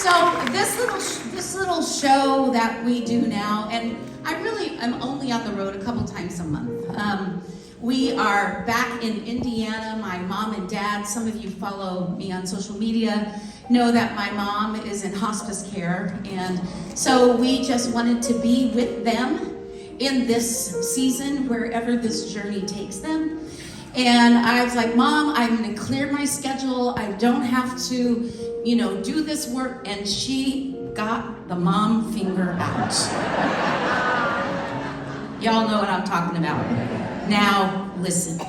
So this little show that we do now, and I really am only on the road a couple times a month. We are back in Indiana. My mom and dad, some of you follow me on social media, know that my mom is in hospice care, and so we just wanted to be with them in this season, wherever this journey takes them. And I was like, Mom, I'm gonna clear my schedule. I don't have to, do this work. And she got the mom finger out. Y'all know what I'm talking about. Now, listen.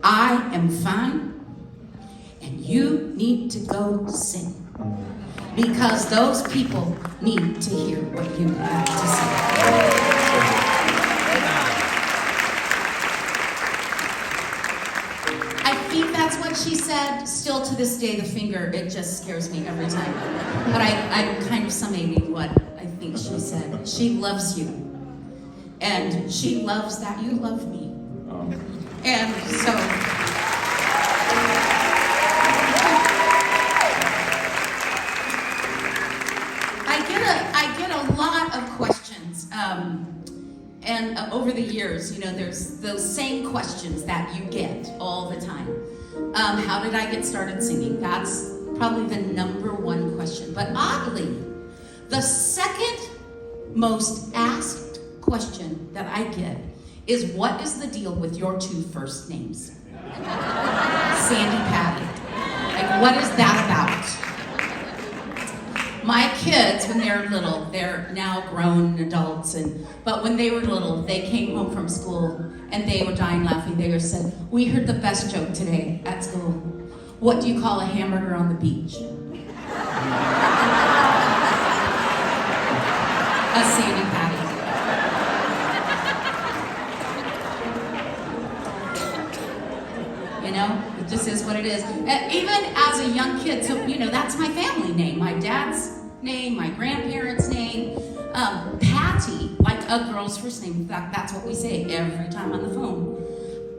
I am fine, and you need to go sing. Because those people need to hear what you have to say. I think that's what she said. Still to this day, the finger, it just scares me every time. But I'm kind of summating what I think she said. She loves you. And she loves that you love me. And so... I get a lot of questions, and over the years, there's those same questions that you get all the time. How did I get started singing? That's probably the number one question. But oddly, the second most asked question that I get is, what is the deal with your two first names? Sandi Patty. Like, what is that about? My kids, when they're little, they're now grown adults, but when they were little, they came home from school and they were dying laughing. They said, we heard the best joke today at school. What do you call a hamburger on the beach? A Sandi Patty. It just is what it is. Even as a young kid, so, that's my family name. My dad's name, my grandparents' name. Patty, like a girl's first name. In fact, that's what we say every time on the phone.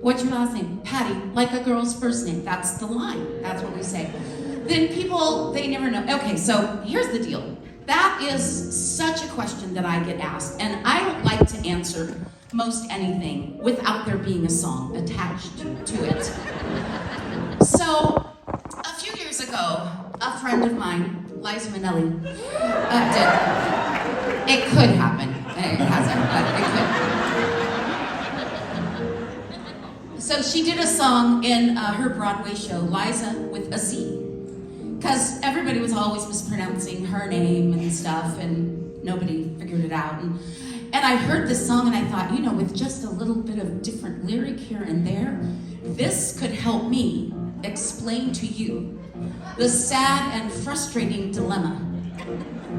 What's your last name? Patty, like a girl's first name. That's the line. That's what we say. Then people, they never know. Okay, so here's the deal. That is such a question that I get asked, and I don't like to answer most anything without there being a song attached to it. So, a few years ago, a friend of mine, Liza did. It could happen. It hasn't, but it could. So she did a song in her Broadway show, Liza with a Z. Because everybody was always mispronouncing her name and stuff, and nobody figured it out. And I heard this song and I thought, with just a little bit of different lyric here and there, this could help me explain to you the sad and frustrating dilemma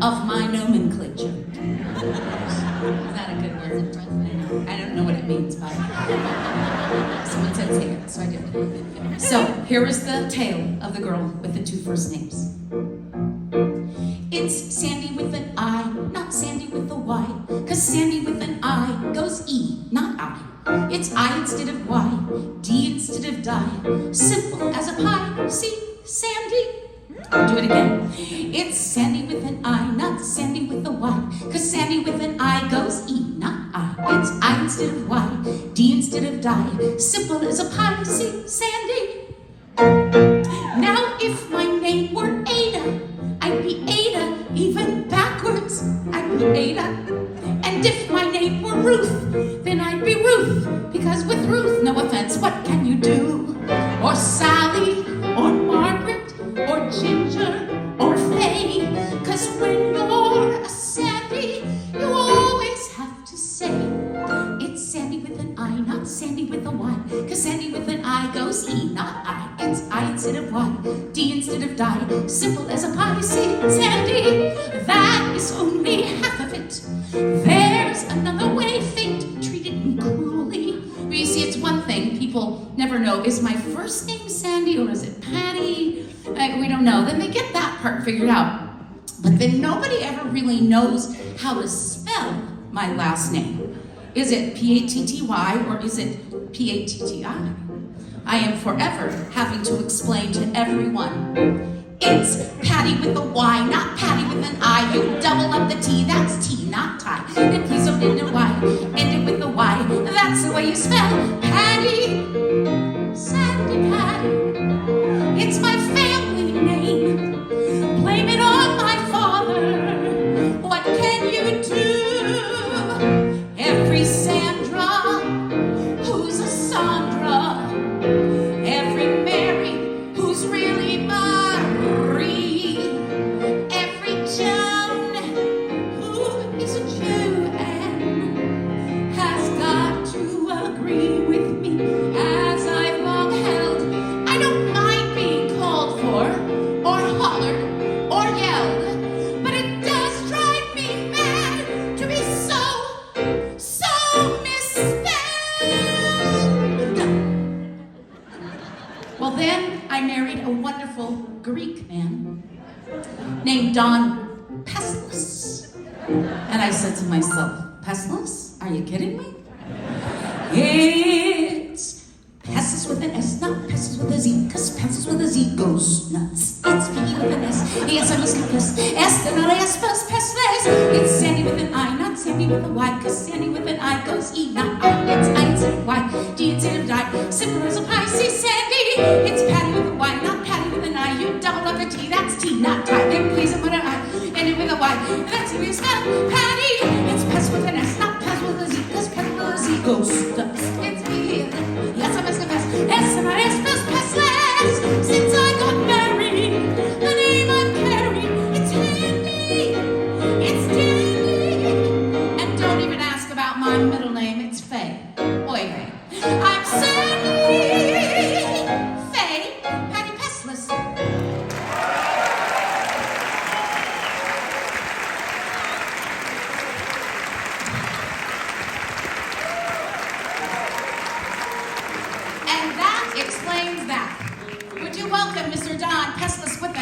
of my nomenclature. Is that a good word? I don't know what it means, but someone said say it, so I did. So here is the tale of the girl with the two first names. It's Sandi with an I, not Sandi with a Y. 'Cause Sandi with an I goes E, not I. It's I instead of Y, D instead of die. Simple as a pie, see, Sandi. I'll do it again. It's Sandi with an I, not Sandi with a Y. 'Cause Sandi with an I goes E, not I. It's I instead of Y, D instead of die. Simple as a pie, see, Sandi. Now if my name were Ada, I'd be Ada, even backwards, I'd be Ada. And if my name were Ruth, then I'd be Ruth, because with Ruth, no offense, what can you do? Or Sally, or Margaret, or Ginger, or Faye. 'Cause when you're a Sandi, you always have to say, it's Sandi with an I, not Sandi with a Y. 'Cause Sandi with an I goes E, not I. It's I instead of Y, D instead of die. Simple as a pie, see, Sandi. That is only half of it. There's another way fate treated me cruelly. But you see, it's one thing people never know. Is my first name Sandi or is it Patty? We don't know. Then they get that part figured out. But then nobody ever really knows how to spell my last name. Is it P-A-T-T-Y or is it P-A-T-T-I? I am forever having to explain to everyone. It's Patty. Patty with a Y, not Patty with an I. You double up the T, that's T, not tie. And please don't end it Y, end it with a Y. That's the way you spell Patty, Sandi Patty. It's my family name. Blame it on my father. What can you do? Every Sandra who's a Sandra, every Mary who's really Marie, every Joan who is a Jew and has got to agree with me, as I've long held. I don't mind being called for or hollered or yelled, but it does drive me mad to be so misspelled. Well, then I married a wonderful Greek man named Don Pestless. And I said to myself, Pestless? Are you kidding me? It's Pestless with an S, not Pestless with a Z, because Pestless with a Z goes nuts. It's P with an S, yes, I must confess, S, then not S, spells Pestless. It's Sandy with an I, not Sandy with a Y, because Sandy with an I goes E, not I. It's I instead of Y, D instead of die, simple as a pie, see Sandy. It's Patty with a Y, not Patty with an I. You double up the T, that's T, not tie. Then please put an I, end it with a Y. That's how you spell Patty. It's Pest with an S, not Pest with a Z, because Pest with a Z goes nuts. It's me, yes, I must confess, S and I spells Pestless. Since I got married, the name I'm carrying, it's handy, it's dandy. And don't even ask about my middle name, it's Faye. Oy, I'm Sandy Faye Patty Pestless. And that explains that. Would you welcome Mr. Don Pestless with